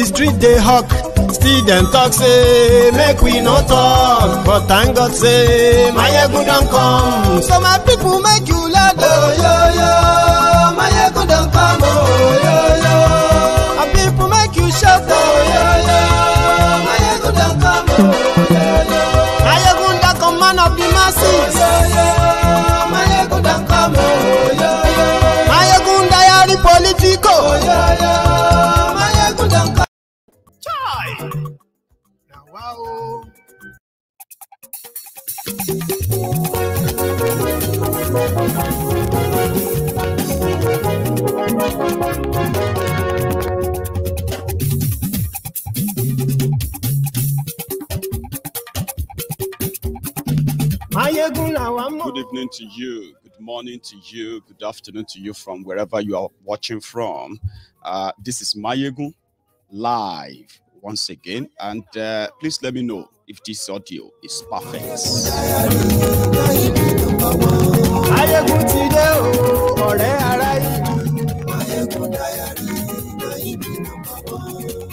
the street they hawk, still them talk say make we no talk, but thank God say Mayegun don come. So my people make you loud, oh yo yo, Mayegun don come, oh yo yo. My people make you shout, oh yo yo, Mayegun don come, oh yo yo. Mayegun don come, man of the masses, oh yo yo. Mayegun don come, oh yo yo. Mayegun diary politico, oh yo yo. Mayegun don come. Chai! Now wow. Good evening to you, good morning to you, good afternoon to you from wherever you are watching from. This is Mayegun live once again, and please let me know if this audio is perfect.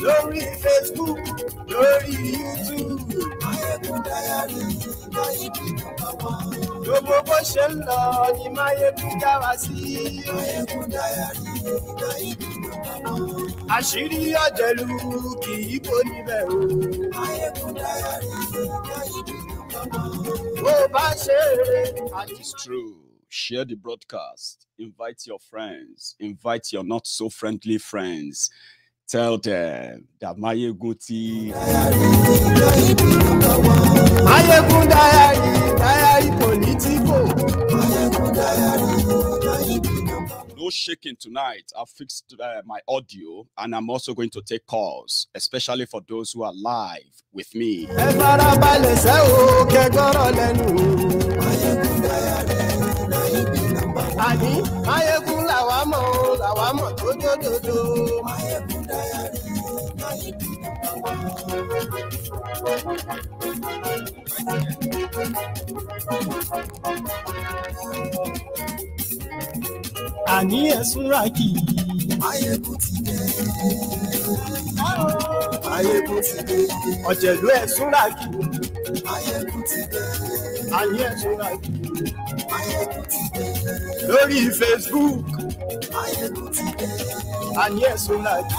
Lórí Facebook, lórí YouTube, gbogbo bó ṣe ń lọ ni Mayegun já wa sí. Àṣírí ọ̀jẹ̀lú kì í kó níbẹ̀ o. Bó bá ṣe It's true. Share the broadcast. Invite your friends. Invite your not so friendly friends. Tell them that Mayegun tea. Mayegun diary politico. No shaking tonight. I've fixed my audio, and I'm also going to take calls, especially for those who are live with me. Àní ẹ̀sùn ràkì. Mayegun ti dé. Mayegun ti dé. Ọ̀jẹ̀lú ẹ̀sùn ràkì. Mayegun ti dé. Àní ẹ̀sùn ràkì. Mayegun ti dé. Lórí Facebook. Mayegun ti dé. Àní ẹ̀sùn ràkì.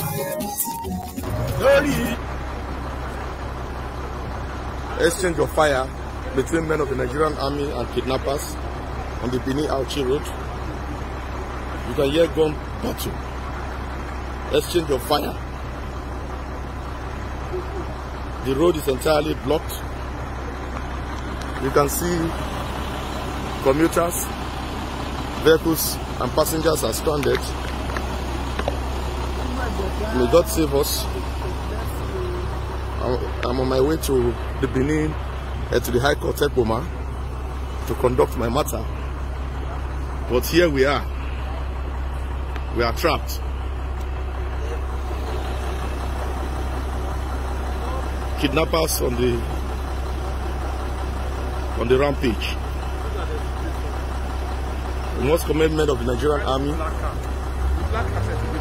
Mayegun ti dé. Lórí. Exchange of fire between men of the Nigerian army and kidnappers on the Benin-Auchi road. You can hear gun battle. Exchange of fire. The road is entirely blocked. You can see commuters, vehicles and passengers are stranded. May God save us. I'm on my way to the Benin, to the High Court Ekpoma, to conduct my matter. But here we are. We are trapped. Kidnappers on the rampage. We must commend men of the Nigerian army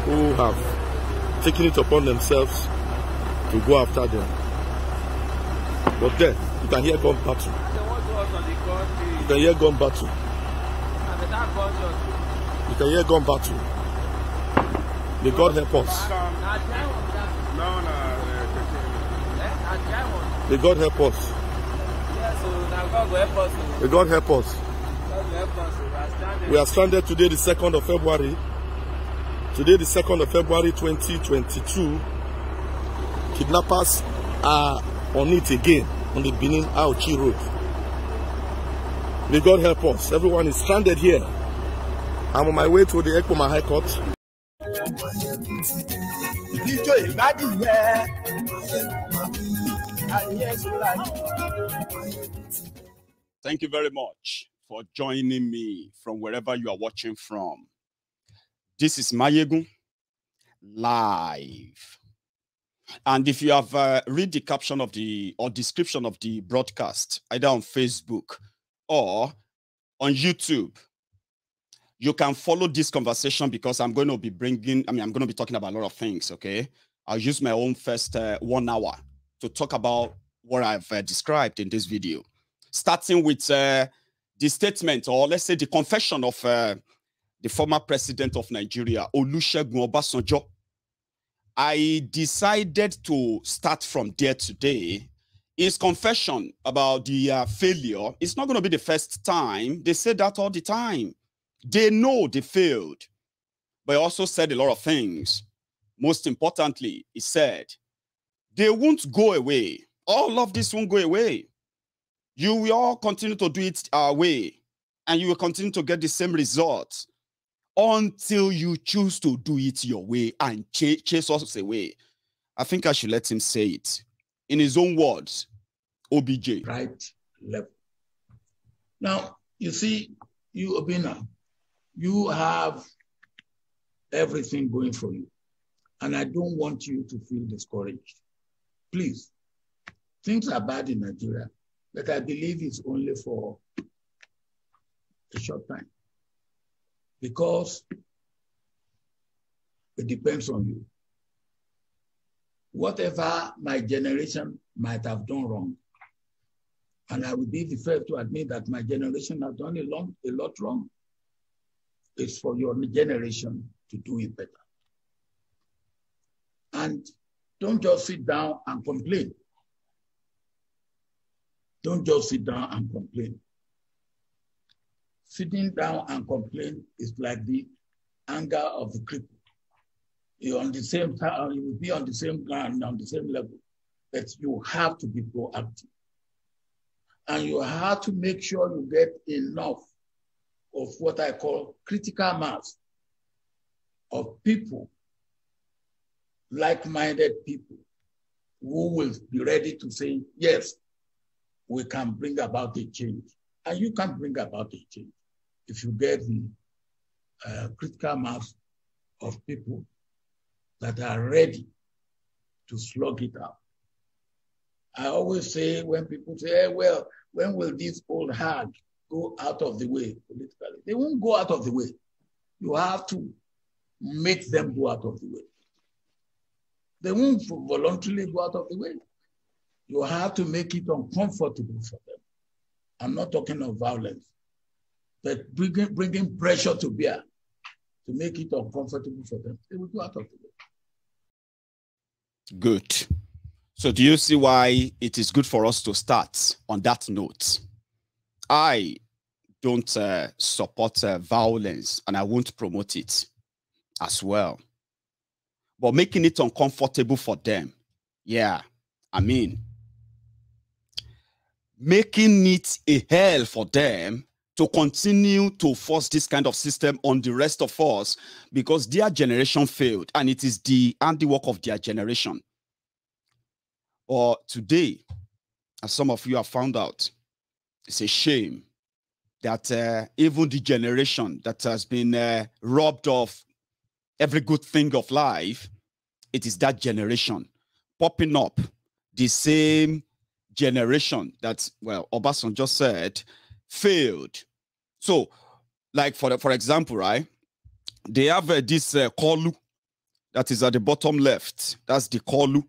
who have taken it upon themselves to go after them. But then, you can hear gun battle. You can hear gun battle. You can hear gun battle. May God help us. May God help us. May God help us. We are stranded today, the 2nd of February. Today, the 2nd of February 2022. Kidnappers are on it again on the Benin-Auchi road. May God help us. Everyone is stranded here. I'm on my way to the Ekpoma High Court. Thank you very much for joining me from wherever you are watching from. This is Mayegun live. And if you have read the caption of the or description of the broadcast, either on Facebook or on YouTube, you can follow this conversation because I'm going to be talking about a lot of things, okay? I'll use my own first 1 hour to talk about what I've described in this video. Starting with the statement, or let's say the confession of the former president of Nigeria, Olusegun Obasanjo. I decided to start from there today. His confession about the failure, it's not going to be the first time. They say that all the time. They know they failed, but he also said a lot of things. Most importantly, he said, they won't go away. All of this won't go away. You will all continue to do it our way, and you will continue to get the same results until you choose to do it your way and chase us away. I think I should let him say it in his own words. OBJ. Right level. Now, you see, you, Obina, you have everything going for you. And I don't want you to feel discouraged. Please, things are bad in Nigeria, but I believe it's only for a short time. Because it depends on you. Whatever my generation might have done wrong, and I would be the first to admit that my generation has done a lot wrong, it's for your generation to do it better. And don't just sit down and complain. Don't just sit down and complain. Sitting down and complain is like the anger of the cripple. You're on the same time, you will be on the same ground, on the same level, but you have to be proactive. And you have to make sure you get enough of what I call critical mass of people, like-minded people, who will be ready to say, yes, we can bring about a change. And you can bring about a change if you get the critical mass of people that are ready to slug it out. I always say when people say, hey, well, when will this old hag go out of the way politically? They won't go out of the way. You have to make them go out of the way. They won't voluntarily go out of the way. You have to make it uncomfortable for them. I'm not talking of violence, but bringing pressure to bear to make it uncomfortable for them. They will go out of the way. Good. So do you see why it is good for us to start on that note? I don't support violence, and I won't promote it as well. But making it uncomfortable for them, yeah, I mean, making it a hell for them to continue to force this kind of system on the rest of us because their generation failed, and it is the handiwork of their generation. Or today, as some of you have found out, it's a shame that even the generation that has been robbed of every good thing of life, it is that generation popping up, the same generation that, well, Obasanjo said, failed. So, like for example, right, they have this Kolu that is at the bottom left. That's the Kolu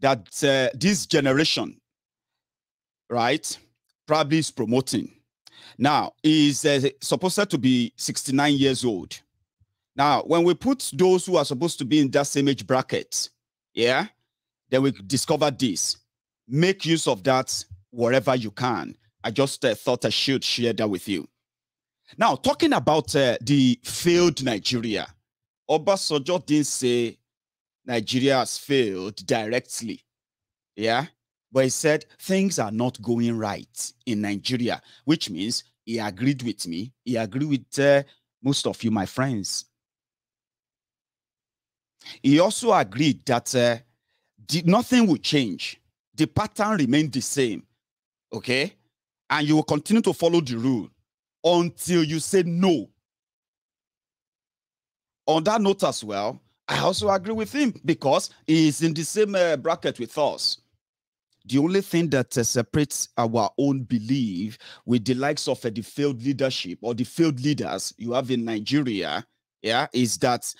that this generation, right, probably is promoting. Now, is supposed to be 69 years old. Now, when we put those who are supposed to be in that same age bracket, yeah, then we discover this. Make use of that wherever you can. I just thought I should share that with you. Now, talking about the failed Nigeria, Obasanjo didn't say Nigeria has failed directly, yeah? But he said things are not going right in Nigeria, which means he agreed with me. He agreed with most of you, my friends. He also agreed that nothing will change. The pattern remained the same, okay? And you will continue to follow the rule until you say no. On that note as well, I also agree with him because he is in the same bracket with us. The only thing that separates our own belief with the likes of the failed leadership or the failed leaders you have in Nigeria, yeah, is that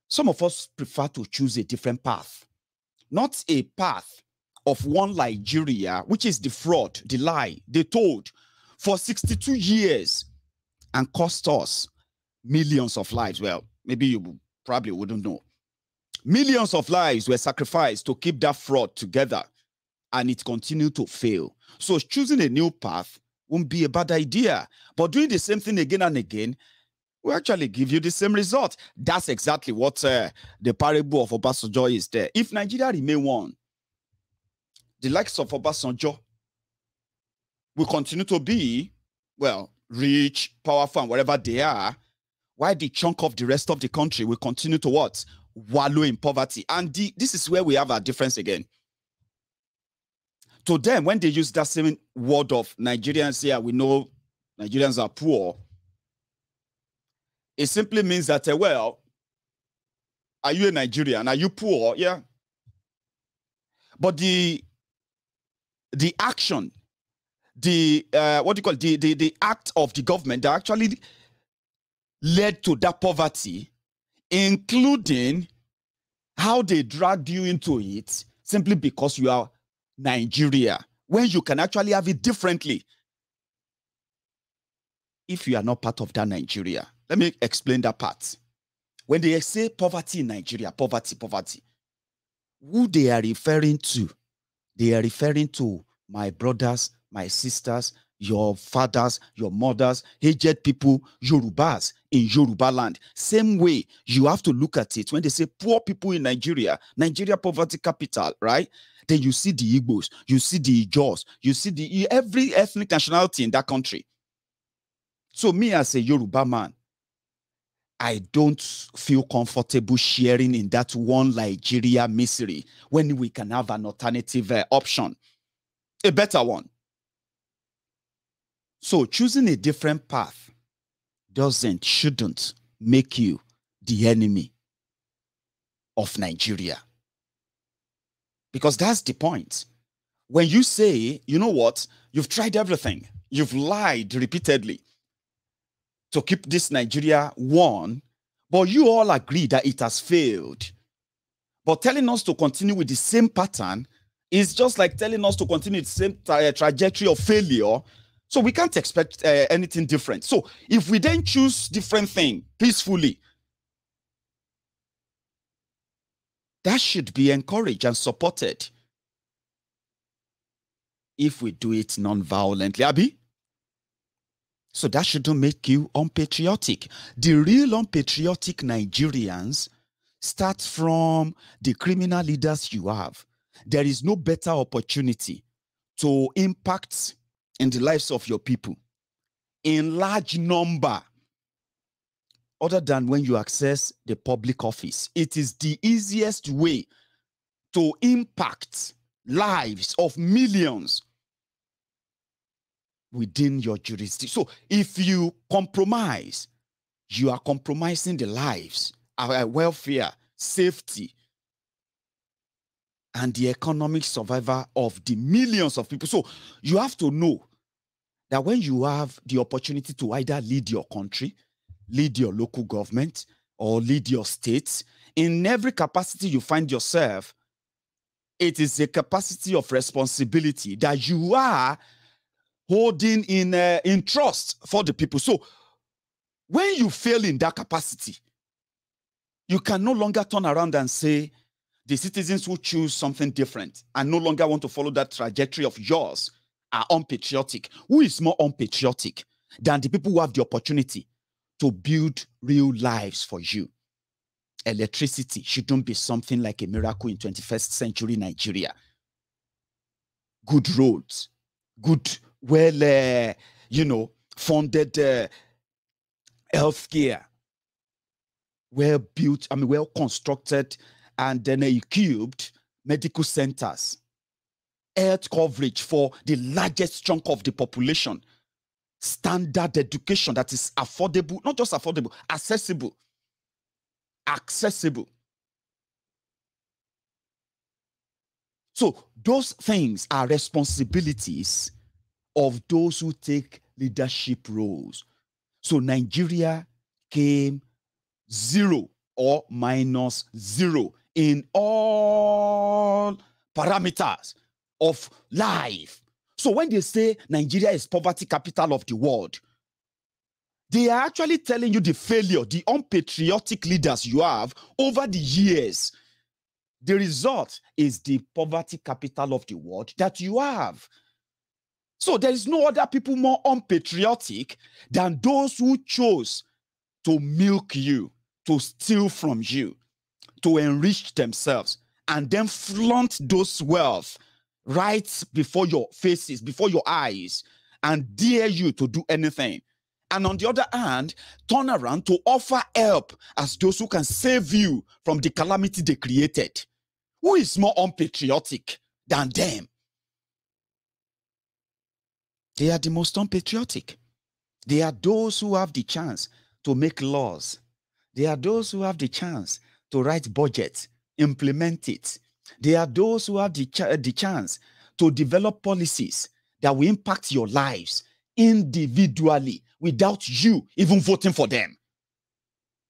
Some of us prefer to choose a different path, not a path of one Nigeria, which is the fraud, the lie they told for 62 years and cost us millions of lives. Well, maybe you probably wouldn't know. Millions of lives were sacrificed to keep that fraud together, and it continued to fail. So choosing a new path won't be a bad idea. But doing the same thing again and again will actually give you the same result. That's exactly what the parable of Obasanjo is there. If Nigeria remain one, the likes of Obasanjo will continue to be, well, rich, powerful, and whatever they are, while the chunk of the rest of the country will continue to what? Wallow in poverty. And this is where we have a difference again. To them, when they use that same word of Nigerians here, we know Nigerians are poor, it simply means that, well, are you a Nigerian? Are you poor? Yeah. But the action, the act of the government that actually led to that poverty, including how they dragged you into it simply because you are Nigeria, when you can actually have it differently if you are not part of that Nigeria. Let me explain that part. When they say poverty in Nigeria, poverty, who they are referring to? They are referring to my brothers, my sisters, your fathers, your mothers, aged people, Yorubas in Yoruba land. Same way you have to look at it when they say poor people in Nigeria, Nigeria poverty capital, right? Then you see the Igbos, you see the Ijaws, you see every ethnic nationality in that country. So me as a Yoruba man, I don't feel comfortable sharing in that one Nigeria misery when we can have an alternative option, a better one. So choosing a different path shouldn't make you the enemy of Nigeria. Because that's the point. When you say, you know what, you've tried everything, you've lied repeatedly to keep this Nigeria one, but you all agree that it has failed. But telling us to continue with the same pattern is just like telling us to continue the same trajectory of failure. So we can't expect anything different. So if we then choose different thing peacefully, that should be encouraged and supported. If we do it non-violently, Abi. So that shouldn't make you unpatriotic. The real unpatriotic Nigerians start from the criminal leaders you have. There is no better opportunity to impact in the lives of your people in large number other than when you access the public office. It is the easiest way to impact lives of millions within your jurisdiction. So if you compromise, you are compromising the lives, our welfare, safety, and the economic survival of the millions of people. So you have to know that when you have the opportunity to either lead your country, lead your local government, or lead your states, in every capacity you find yourself, it is a capacity of responsibility that you are holding in trust for the people. So when you fail in that capacity, you can no longer turn around and say the citizens who choose something different and no longer want to follow that trajectory of yours are unpatriotic. Who is more unpatriotic than the people who have the opportunity to build real lives for you? Electricity shouldn't be something like a miracle in 21st century Nigeria. Good roads, good, funded healthcare, well built, well constructed and then equipped medical centers, health coverage for the largest chunk of the population, standard education that is affordable, not just affordable, accessible. So those things are responsibilities of those who take leadership roles. So Nigeria came zero or minus 0 in all parameters of life. So when they say Nigeria is poverty capital of the world, they are actually telling you the failure, the unpatriotic leaders you have over the years. The result is the poverty capital of the world that you have. So there is no other people more unpatriotic than those who chose to milk you, to steal from you, to enrich themselves, and then flaunt those wealth right before your faces, before your eyes, and dare you to do anything. And on the other hand, turn around to offer help as those who can save you from the calamity they created. Who is more unpatriotic than them? They are the most unpatriotic. They are those who have the chance to make laws. They are those who have the chance to write budgets, implement it. They are those who have the chance to develop policies that will impact your lives individually without you even voting for them.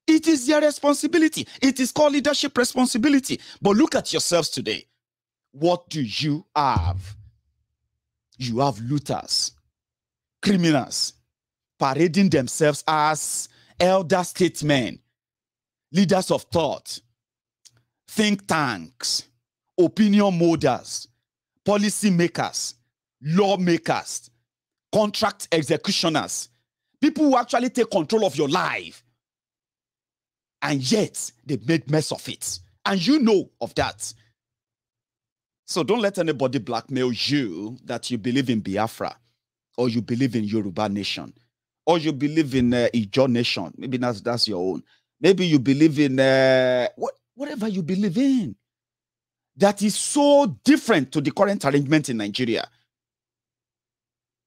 It is their responsibility. It is called leadership responsibility. But look at yourselves today. What do you have? You have looters, criminals, parading themselves as elder statesmen, leaders of thought, think tanks, opinion molders, policy makers, lawmakers, contract executioners, people who actually take control of your life. And yet, they made mess of it. And you know of that. So don't let anybody blackmail you that you believe in Biafra, or you believe in Yoruba nation, or you believe in Ijo nation. Maybe that's your own. Maybe you believe in whatever you believe in. That is so different to the current arrangement in Nigeria.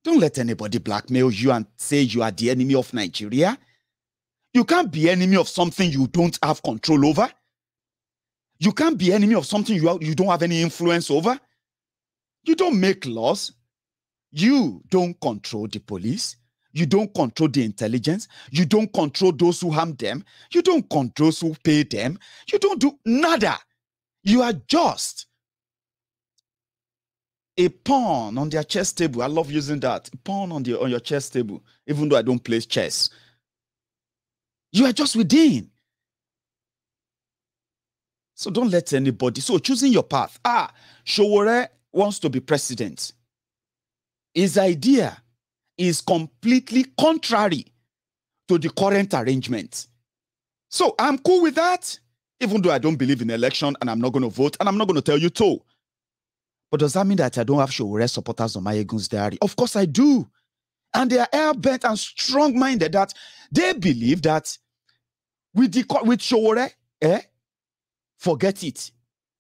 Don't let anybody blackmail you and say you are the enemy of Nigeria. You can't be enemy of something you don't have control over. You can't be enemy of something you don't have any influence over. You don't make laws. You don't control the police. You don't control the intelligence. You don't control those who harm them. You don't control those who pay them. You don't do nada. You are just a pawn on their chess table. I love using that. A pawn on your chess table, even though I don't play chess. You are just within. So don't let anybody. So choosing your path. Sowore wants to be president. His idea is completely contrary to the current arrangement. So I'm cool with that, even though I don't believe in election and I'm not going to vote and I'm not going to tell you to. But does that mean that I don't have Sowore supporters on Mayegun's diary? Of course I do. And they are hell-bent and strong-minded that they believe that with Sowore, forget it.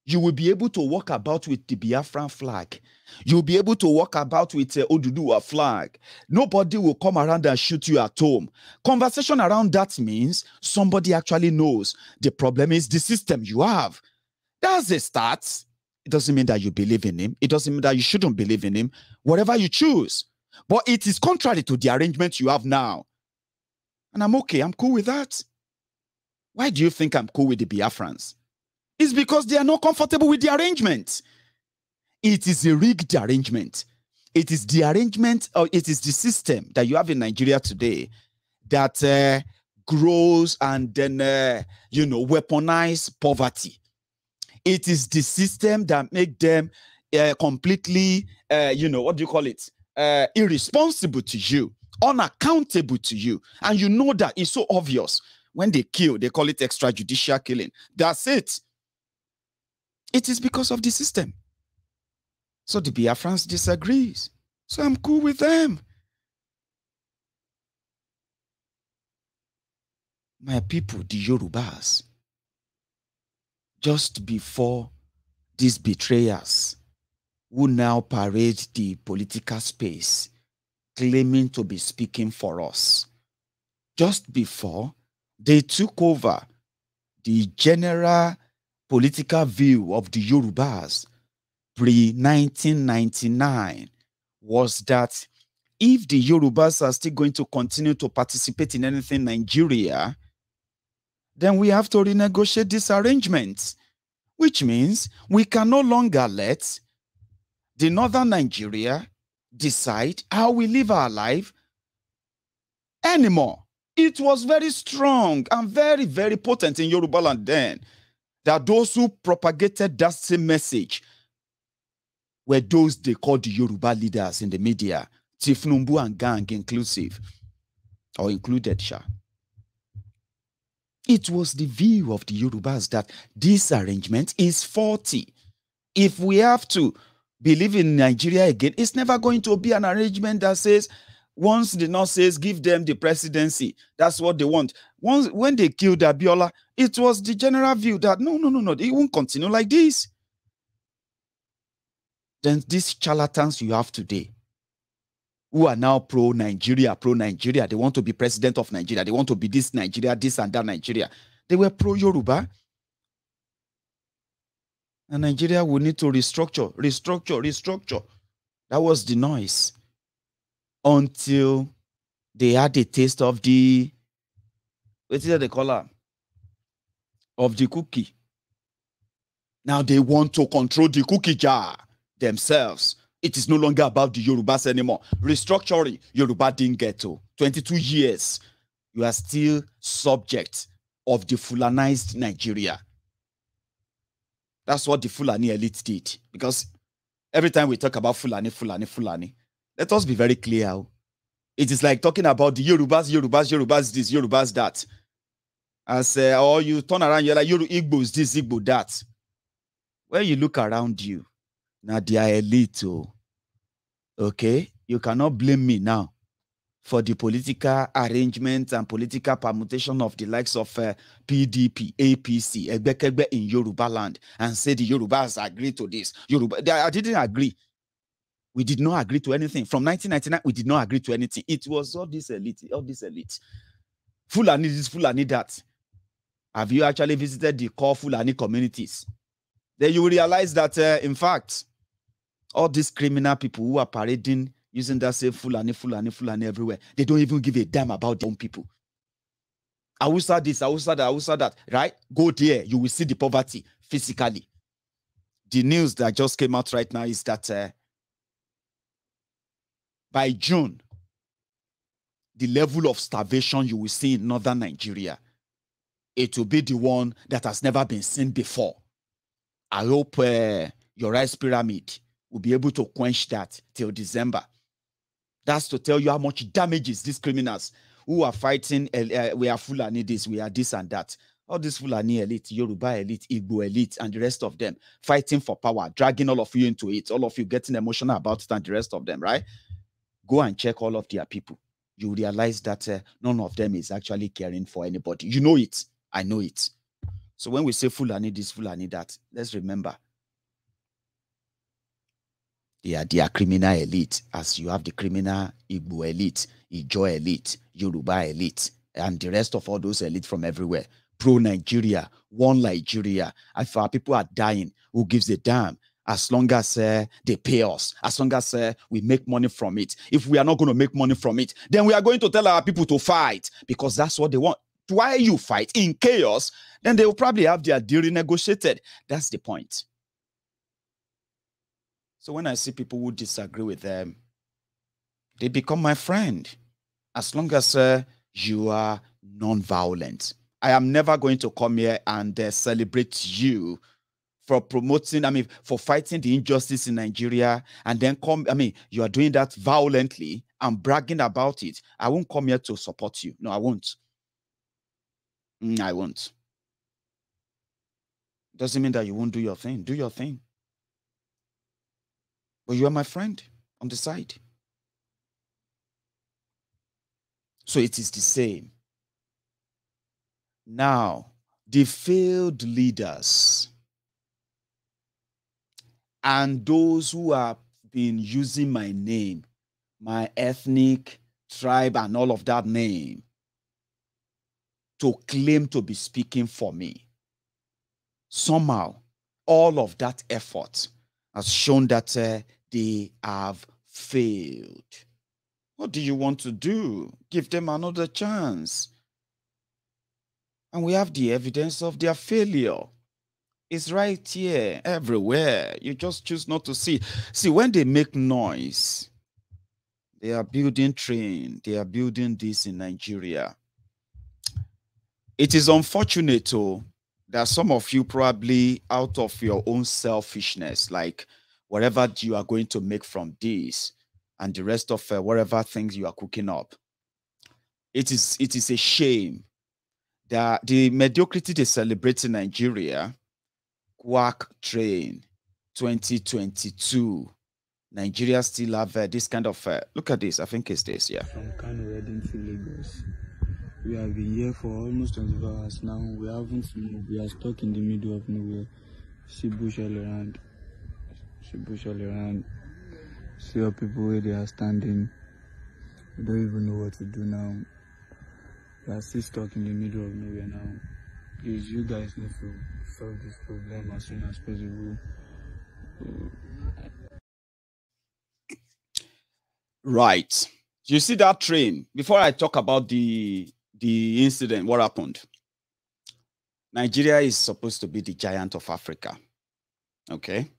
You will be able to walk about with the Biafran flag. You'll be able to walk about with Oduduwa flag. Nobody will come around and shoot you at home. Conversation around that means somebody actually knows. The problem is the system you have. That's a start. It doesn't mean that you believe in him. It doesn't mean that you shouldn't believe in him. Whatever you choose. But it is contrary to the arrangement you have now. And I'm okay. I'm cool with that. Why do you think I'm cool with the Biafrans? It's because they are not comfortable with the arrangement. It is a rigged arrangement. It is the arrangement, or it is the system that you have in Nigeria today that grows and then, weaponize poverty. It is the system that make them completely, irresponsible to you, unaccountable to you. And you know that it's so obvious. When they kill, they call it extrajudicial killing. That's it. It is because of the system. So the Biafrans disagrees. So I'm cool with them. My people, the Yorubas, just before these betrayers who now parade the political space, claiming to be speaking for us, just before they took over the general political view of the Yorubas pre-1999 was that if the Yorubas are still going to continue to participate in anything in Nigeria, then we have to renegotiate this arrangement, which means we can no longer let the northern Nigeria decide how we live our life anymore. It was very strong and very, very potent in Yoruba land then, that those who propagated that same message were those they called the Yoruba leaders in the media, Tifnumbu and gang inclusive, or included, Sha. It was the view of the Yorubas that this arrangement is faulty. If we have to believe in Nigeria again, it's never going to be an arrangement that says, once the North says, give them the presidency, that's what they want. When they killed Abiola, it was the general view that no, it won't continue like this. Then these charlatans you have today, who are now pro-Nigeria, they want to be president of Nigeria, they want to be this Nigeria, this and that Nigeria. They were pro-Yoruba. And Nigeria will need to restructure. That was the noise. Until they had a taste of the, what is they call it? Of the cookie. Now they want to control the cookie jar themselves. It is no longer about the Yorubas anymore. Restructuring, Yoruba didn't get to. 22 years, you are still subject of the Fulanized Nigeria. That's what the Fulani elite did. Because every time we talk about Fulani, let us be very clear. It is like talking about the Yorubas this, Yorubas that. As or you turn around, you're like, Igbos this, Igbo that. When you look around you, now they are elite. Okay? You cannot blame me now for the political arrangement and political permutation of the likes of PDP, APC, Egbekegbe in Yoruba land, and say the Yorubas agree to this. I didn't agree. We did not agree to anything. From 1999, we did not agree to anything. It was all this elite. Fulani this, Fulani that. Have you actually visited the core Fulani communities? Then you will realize that, in fact, all these criminal people who are parading using that same Fulani everywhere, they don't even give a damn about their own people. Awusa this, Awusa that, right? Go there, you will see the poverty physically. The news that just came out right now is that by June, the level of starvation you will see in northern Nigeria, it will be the one that has never been seen before. I hope your rice pyramid will be able to quench that till December. That's to tell you how much damages these criminals who are fighting, we are Fulani this, we are this and that. All these Fulani elite, Yoruba elite, Igbo elite, and the rest of them fighting for power, dragging all of you into it, all of you getting emotional about it and the rest of them, right? Go and check all of their people. You realize that none of them is actually caring for anybody. You know it. I know it. So when we say Fulani this, Fulani that, let's remember, they are criminal elite, as you have the criminal Igbo elite, Ijo elite, Yoruba elite, and the rest of all those elite from everywhere. Pro-Nigeria, one Nigeria. If our people are dying, who gives a damn? As long as they pay us, as long as we make money from it. If we are not going to make money from it, then we are going to tell our people to fight, because that's what they want. Why you fight in chaos, then they will probably have their deal renegotiated. That's the point. So when I see people who disagree with them, they become my friend. As long as you are non-violent. I am never going to come here and celebrate you for promoting, for fighting the injustice in Nigeria, and then you are doing that violently and bragging about it. I won't come here to support you. No, I won't. I won't. Doesn't mean that you won't do your thing. Do your thing. But you are my friend on the side. So it is the same. Now, the failed leaders and those who have been using my name, my ethnic, tribe, and all of that name to claim to be speaking for me. Somehow, all of that effort has shown that they have failed. What do you want to do? Give them another chance. And we have the evidence of their failure. It's right here, everywhere. You just choose not to see. See, when they make noise, they are building train, they are building this in Nigeria. It is unfortunate, though, that some of you probably out of your own selfishness, like whatever you are going to make from this and the rest of whatever things you are cooking up, it is a shame that the mediocrity they celebrate in Nigeria, quack train 2022, Nigeria still have this kind of, look at this, I think it's this, yeah. From Kano heading to Lagos. We have been here for almost 24 hours now. We haven't moved. We are stuck in the middle of nowhere. See bush all around. See bush all around. See how people where they are standing. We don't even know what to do now. We are still stuck in the middle of nowhere now. Please, you guys need to solve this problem as soon as possible. Right. You see that train? Before I talk about the incident, what happened? Nigeria is supposed to be the giant of Africa. Okay.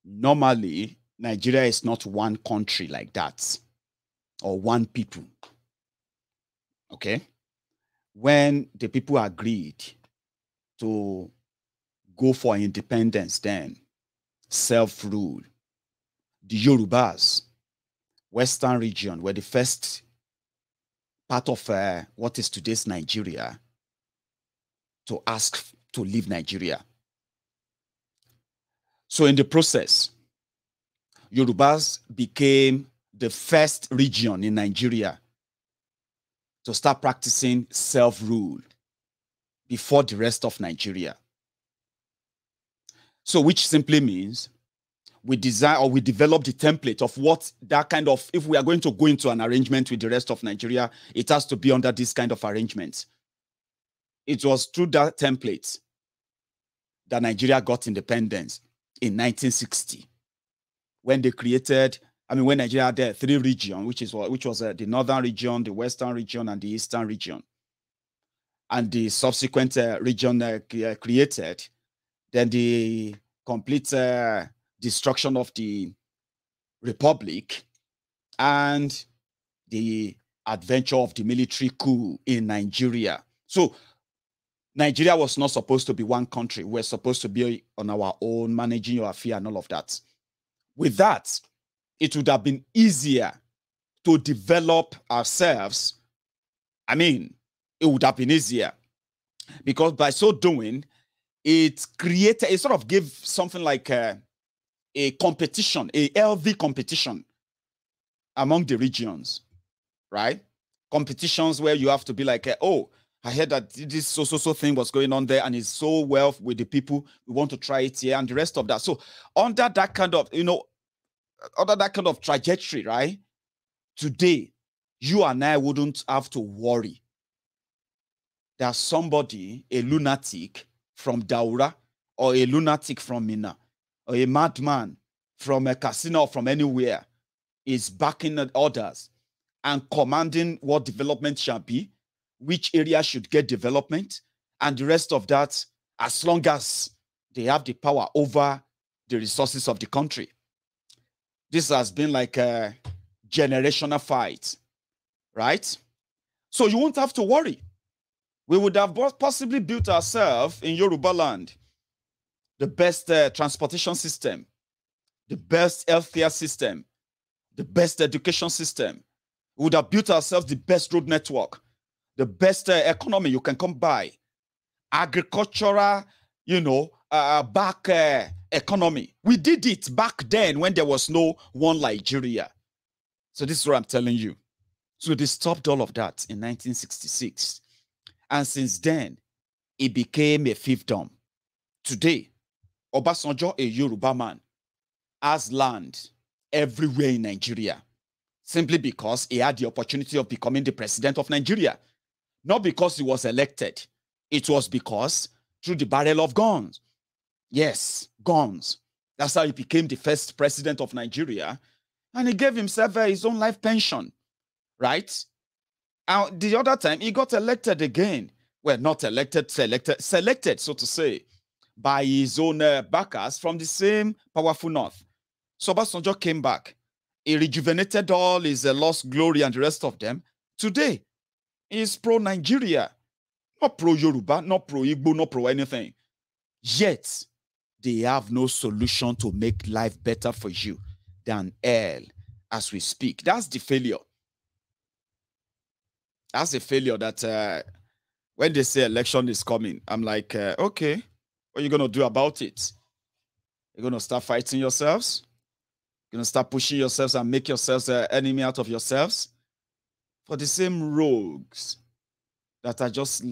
Normally, Nigeria is not one country like that or one people. Okay. When the people agreed to go for independence, then self-rule, the Yorubas, Western region, were the first part of what is today's Nigeria to ask to leave Nigeria. So in the process, Yorubas became the first region in Nigeria to start practicing self-rule before the rest of Nigeria. So which simply means we design or we develop the template of what that kind of, if we are going to go into an arrangement with the rest of Nigeria, it has to be under this kind of arrangement. It was through that template that Nigeria got independence in 1960, when they created, when Nigeria had three regions, which was the northern region, the western region, and the eastern region. And the subsequent region created, then the complete destruction of the republic and the adventure of the military coup in Nigeria. So Nigeria was not supposed to be one country. We're supposed to be on our own, managing your affairs and all of that. With that, it would have been easier to develop ourselves. It would have been easier because by so doing, it sort of gave something like a competition, a healthy competition among the regions, right? Competitions where you have to be like, oh, I heard that this so thing was going on there and it's so well with the people. We want to try it here and the rest of that. So under that kind of, under that kind of trajectory, right? Today, you and I wouldn't have to worry that somebody, a lunatic from Daura or a lunatic from Mina or a madman from a casino or from anywhere is backing others and commanding what development shall be, which area should get development, and the rest of that, as long as they have the power over the resources of the country. This has been like a generational fight, right? So you won't have to worry. We would have possibly built ourselves in Yoruba land the best transportation system, the best healthcare system, the best education system. We would have built ourselves the best road network, the best economy you can come by, agricultural, back economy. We did it back then when there was no one Nigeria. So this is what I'm telling you. So they stopped all of that in 1966. And since then, it became a fiefdom. Today, Obasanjo, a Yoruba man, has land everywhere in Nigeria, simply because he had the opportunity of becoming the president of Nigeria. Not because he was elected. It was because through the barrel of guns. Yes, guns. That's how he became the first president of Nigeria. And he gave himself his own life pension, right? And the other time, he got elected again. well, not elected, selected, so to say, by his own backers from the same powerful north. So Obasanjo came back. He rejuvenated all his lost glory and the rest of them. Today, he's pro-Nigeria, not pro-Yoruba, not pro-Igbo, not pro-anything. Yet, they have no solution to make life better for you than hell as we speak. That's the failure. That's a failure that when they say election is coming, I'm like, okay, what are you going to do about it? You're going to start fighting yourselves? You're going to start pushing yourselves and make yourselves an enemy out of yourselves? For the same rogues that are just